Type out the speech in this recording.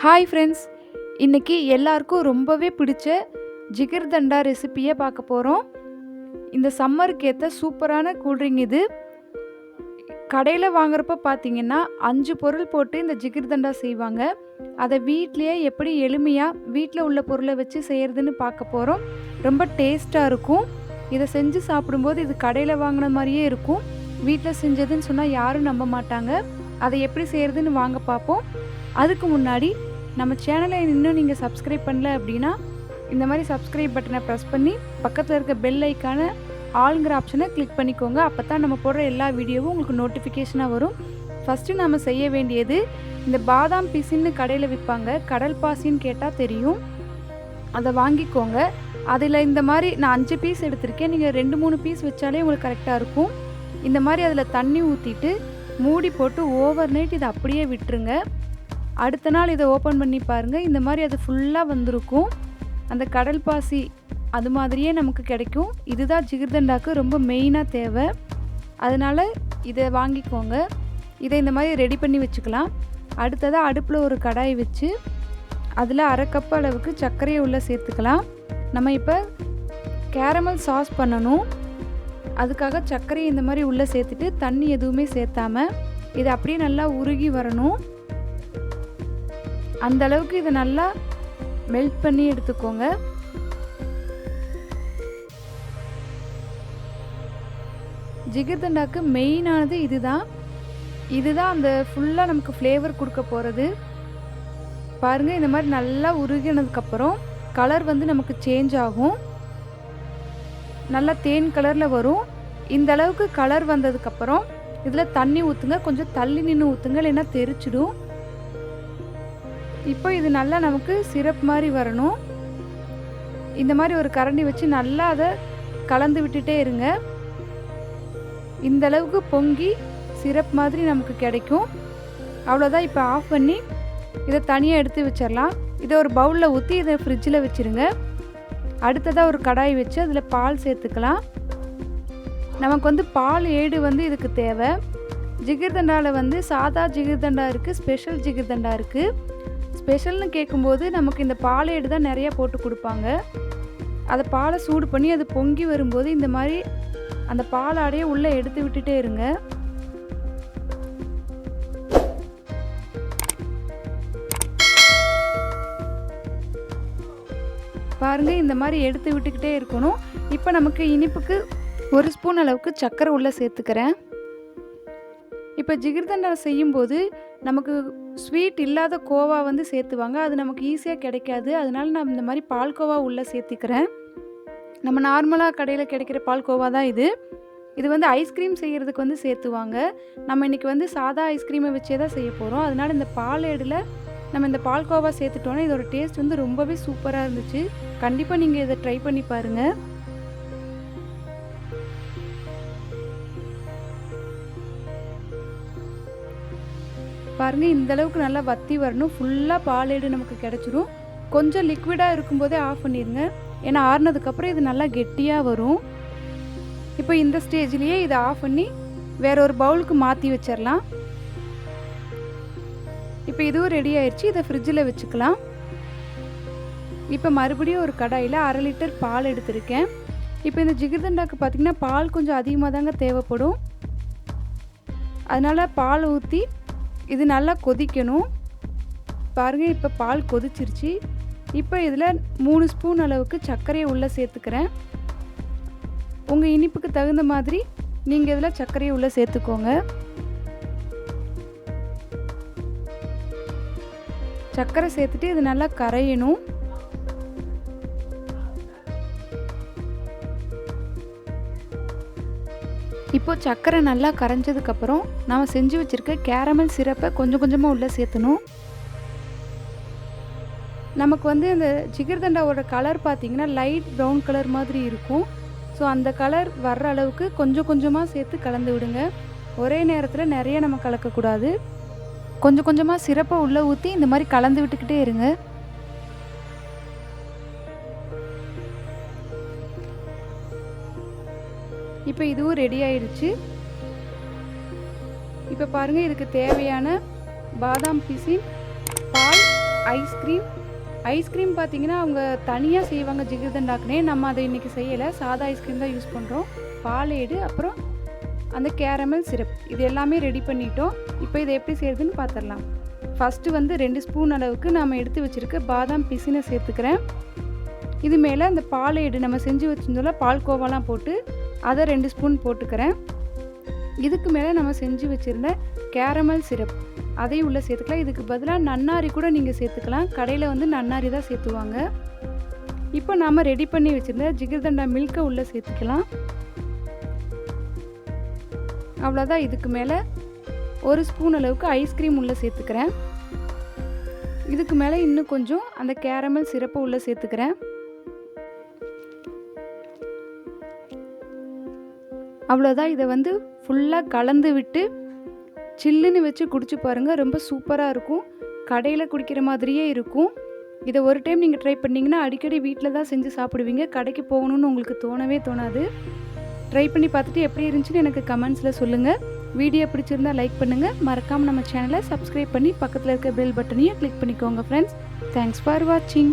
Hi friends, இன்றைக்கி எல்லாருக்கும் ரொம்பவே பிடிச்ச ஜிகர்தண்டா ரெசிப்பியை பார்க்க போகிறோம். இந்த சம்மருக்கு ஏற்ற சூப்பரான கூல்ட்ரிங்க் இது. கடையில் வாங்குறப்ப பார்த்தீங்கன்னா 5 பொருள் போட்டு இந்த ஜிகர்தண்டா செய்வாங்க. அதை வீட்லேயே எப்படி எளிமையாக வீட்டில் உள்ள பொருளை வச்சு செய்கிறதுன்னு பார்க்க போகிறோம். ரொம்ப டேஸ்ட்டாக இருக்கும். இதை செஞ்சு சாப்பிடும்போது இது கடையில் வாங்கின மாதிரியே இருக்கும். வீட்டில் செஞ்சதுன்னு சொன்னால் யாரும் நம்ப மாட்டாங்க. அதை எப்படி செய்கிறதுன்னு வாங்க பார்ப்போம். அதுக்கு முன்னாடி நம்ம சேனலை இன்னும் நீங்கள் சப்ஸ்கிரைப் பண்ணல அப்படின்னா இந்த மாதிரி சப்ஸ்கிரைப் பட்டனை ப்ரெஸ் பண்ணி பக்கத்தில் இருக்க பெல் ஐக்கான ஆல்ங்கிற ஆப்ஷனை கிளிக் பண்ணிக்கோங்க. அப்போ தான் நம்ம போடுற எல்லா வீடியோவும் உங்களுக்கு நோட்டிஃபிகேஷனாக வரும். ஃபஸ்ட்டு நம்ம செய்ய வேண்டியது, இந்த பாதாம் பிசின்னு கடையில் விற்பாங்க. கடல் பாசின்னு கேட்டால் தெரியும். அதை வாங்கிக்கோங்க. அதில் இந்த மாதிரி நான் 5 பீஸ் எடுத்திருக்கேன். நீங்கள் 2-3 பீஸ் வச்சாலே உங்களுக்கு கரெக்டாக இருக்கும். இந்த மாதிரி அதில் தண்ணி ஊற்றிட்டு மூடி போட்டு ஓவர் நைட் இதை அப்படியே விட்டுருங்க. அடுத்த நாள் இதை ஓப்பன் பண்ணி பாருங்கள். இந்த மாதிரி அது ஃபுல்லாக வந்திருக்கும். அந்த கடல் பாசி அது மாதிரியே நமக்கு கிடைக்கும். இதுதான் ஜிகர்தண்டாக்கு ரொம்ப மெயினாக தேவை. அதனால் இதை வாங்கிக்கோங்க. இதை இந்த மாதிரி ரெடி பண்ணி வச்சுக்கலாம். அடுத்ததாக அடுப்பில் ஒரு கடாய் வச்சு அதில் 1/2 கப் அளவுக்கு சர்க்கரையை உள்ளே சேர்த்துக்கலாம். நம்ம இப்போ கேரமல் சாஸ் பண்ணணும். அதுக்காக சர்க்கரையை இந்த மாதிரி உள்ளே சேர்த்துட்டு தண்ணி எதுவுமே சேர்த்தாமல் இதை அப்படியே நல்லா உருகி வரணும். அந்த அளவுக்கு இதை நல்லா மெல்ட் பண்ணி எடுத்துக்கோங்க. ஜிகர்தண்டாக்கு மெயினானது இதுதான் அந்த ஃபுல்லாக நமக்கு ஃப்ளேவர் கொடுக்க போகிறது. பாருங்கள், இந்த மாதிரி நல்லா உருகினதுக்கப்புறம் கலர் நமக்கு சேஞ்ச் ஆகும். நல்லா தேன் கலரில் வரும். இந்த அளவுக்கு கலர் வந்ததுக்கப்புறம் இதில் தண்ணி ஊற்றுங்க. கொஞ்சம் தள்ளி நின்று ஊற்றுங்க, இல்லைன்னா தெரிச்சிடும். இப்போ இது நல்லா நமக்கு சிரப் மாதிரி வரணும். இந்த மாதிரி ஒரு கரண்டி வச்சு நல்லா அதை கலந்து விட்டுட்டே இருங்க. இந்த அளவுக்கு பொங்கி சிரப் மாதிரி நமக்கு கிடைக்கும். அவ்வளோதான். இப்போ ஆஃப் பண்ணி இதை தனியாக எடுத்து வச்சிடலாம். இதை ஒரு பவுலில் ஊற்றி இதை ஃப்ரிட்ஜில் வச்சுருங்க. அடுத்ததாக ஒரு கடாய் வச்சு அதில் பால் சேர்த்துக்கலாம். நமக்கு பால் ஏடு இதுக்கு தேவை. ஜிகர்தண்டாவில் சாதா ஜிகர்தண்டா இருக்குது, ஸ்பெஷல் ஜிகர்தண்டா இருக்குது. ஸ்பெஷல்னு கேட்கும்போது நமக்கு இந்த பால் ஏடு தான் நிறையா போட்டு கொடுப்பாங்க. அதை பாலை சூடு பண்ணி அது பொங்கி வரும்போது இந்த மாதிரி அந்த பால் ஆடையை உள்ளே எடுத்து விட்டுட்டே இருங்க. பாருங்கள், இந்த மாதிரி எடுத்து விட்டுக்கிட்டே இருக்கணும். இப்போ நமக்கு இனிப்புக்கு 1 ஸ்பூன் அளவுக்கு சர்க்கரை உள்ளே சேர்த்துக்கிறேன். இப்போ ஜிகர்தண்டா செய்யும்போது நமக்கு ஸ்வீட் இல்லாத கோவா சேர்த்துவாங்க. அது நமக்கு ஈஸியாக கிடைக்காது. அதனால நான் இந்த மாதிரி பால்கோவா உள்ளே சேர்த்துக்கிறேன். நம்ம நார்மலாக கடையில் கிடைக்கிற பால்கோவா தான் இது. ஐஸ்கிரீம் செய்கிறதுக்கு சேர்த்துவாங்க. நம்ம இன்றைக்கி சாதா ஐஸ்கிரீமை வச்சே தான் செய்ய போகிறோம். அதனால் இந்த பால் ஏடில் நம்ம இந்த பால்கோவா சேர்த்துட்டோன்னா இதோட டேஸ்ட் ரொம்பவே சூப்பராக இருந்துச்சு. கண்டிப்பாக நீங்கள் இதை ட்ரை பண்ணி பாருங்கள். பாருங்கள், இந்த அளவுக்கு நல்லா வத்தி வரணும். ஃபுல்லாக பால் ஏடு நமக்கு கிடச்சிரும். கொஞ்சம் லிக்விடாக இருக்கும்போதே ஆஃப் பண்ணிடுங்க. ஏன்னா ஆறுனதுக்கப்புறம் இது நல்லா கெட்டியாக வரும். இப்போ இந்த ஸ்டேஜ்லேயே இதை ஆஃப் பண்ணி வேற ஒரு பவுலுக்கு மாற்றி வச்சிடலாம். இப்போ இதுவும் ரெடி ஆயிடுச்சு. இதை ஃப்ரிட்ஜில் வச்சுக்கலாம். இப்போ மறுபடியும் ஒரு கடாயில் 1/2 லிட்டர் பால் எடுத்திருக்கேன். இப்போ இந்த ஜிகர்தண்டாக்கு பார்த்திங்கன்னா பால் கொஞ்சம் அதிகமாக தாங்க தேவைப்படும். அதனால் பால் ஊற்றி இது நல்லா கொதிக்கணும். பாருங்கள், இப்போ பால் கொதிச்சிருச்சு. இப்போ இதில் 3 ஸ்பூன் அளவுக்கு சர்க்கரையை உள்ளே சேர்த்துக்கிறேன். உங்கள் இனிப்புக்கு தகுந்த மாதிரி நீங்கள் இதில் சர்க்கரையை உள்ளே சேர்த்துக்கோங்க. சர்க்கரை சேர்த்துட்டு இது நல்லா கரையணும். இப்போ சர்க்கரை நல்லா கரைஞ்சதுக்கப்புறம் நம்ம செஞ்சு வச்சுருக்க கேரமல் சிரப்பை கொஞ்சம் கொஞ்சமாக உள்ளே சேர்த்தணும். நமக்கு இந்த ஜிகர்தண்டாவோட கலர் பார்த்திங்கன்னா லைட் ப்ரௌன் கலர் மாதிரி இருக்கும். ஸோ அந்த கலர் வர்ற அளவுக்கு கொஞ்சம் கொஞ்சமாக சேர்த்து கலந்து விடுங்க. ஒரே நேரத்தில் நிறைய நம்ம கலக்கக்கூடாது. கொஞ்சம் கொஞ்சமாக சிரப்பை உள்ளே ஊற்றி இந்த மாதிரி கலந்து விட்டுக்கிட்டே இருங்க. இப்போ இதுவும் ரெடி ஆயிடுச்சு. இப்போ பாருங்கள், இதுக்கு தேவையான பாதாம் பிசின், பால், ஐஸ்கிரீம். ஐஸ்கிரீம் பார்த்தீங்கன்னா அவங்க தனியாக செய்வாங்க ஜிகர்தண்டாக்குனே. நம்ம அதை இன்றைக்கி செய்யலை, சாதா ஐஸ்கிரீம் தான் யூஸ் பண்ணுறோம். பாலேடு, அப்புறம் அந்த கேரமல் சிரப், இது எல்லாமே ரெடி பண்ணிட்டோம். இப்போ இதை எப்படி செய்கிறதுன்னு பார்த்துடலாம். ஃபஸ்ட்டு வந்து 2 ஸ்பூன் அளவுக்கு நாம் எடுத்து வச்சுருக்க பாதாம் பிசினை சேர்த்துக்கிறேன். இது மேலே அந்த பாலேடு நம்ம செஞ்சு வச்சுருந்தோம்ல பால்கோவாலாம் போட்டு அதை 2 ஸ்பூன் போட்டுக்கிறேன். இதுக்கு மேலே நம்ம செஞ்சு வச்சுருந்த கேரமல் சிரப் அதையும் உள்ளே சேர்த்துக்கலாம். இதுக்கு பதிலாக நன்னாரி கூட நீங்கள் சேர்த்துக்கலாம். கடையில் வந்து நன்னாரி தான் சேர்த்துவாங்க. இப்போ நாம் ரெடி பண்ணி வச்சுருந்த ஜிகர்தண்டா மில்கை உள்ளே சேர்த்துக்கலாம். அவ்வளோதான். இதுக்கு மேலே 1 ஸ்பூன் அளவுக்கு ஐஸ்கிரீம் உள்ளே சேர்த்துக்கிறேன். இதுக்கு மேலே இன்னும் கொஞ்சம் அந்த கேரமல் சிரப்பை உள்ளே சேர்த்துக்கிறேன். அவ்வளோதான். இதை வந்து ஃபுல்லாக கலந்து விட்டு சில்லுன்னு வச்சு குடிச்சு பாருங்கள். ரொம்ப சூப்பராக இருக்கும். கடையில் குடிக்கிற மாதிரியே இருக்கும். இதை ஒரு டைம் நீங்கள் ட்ரை பண்ணிங்கன்னா அடிக்கடி வீட்டில் தான் செஞ்சு சாப்பிடுவீங்க. கடைக்கு போகணுன்னு உங்களுக்கு தோணவே தோணாது. ட்ரை பண்ணி பார்த்துட்டு எப்படி இருந்துச்சுன்னு எனக்கு கமெண்ட்ஸில் சொல்லுங்கள். வீடியோ பிடிச்சிருந்தா லைக் பண்ணுங்கள். மறக்காமல் நம்ம சேனலை சப்ஸ்கிரைப் பண்ணி பக்கத்தில் இருக்க பெல் பட்டனையும் கிளிக் பண்ணிக்கோங்க ஃப்ரெண்ட்ஸ். தேங்க்ஸ் ஃபார் வாட்சிங்.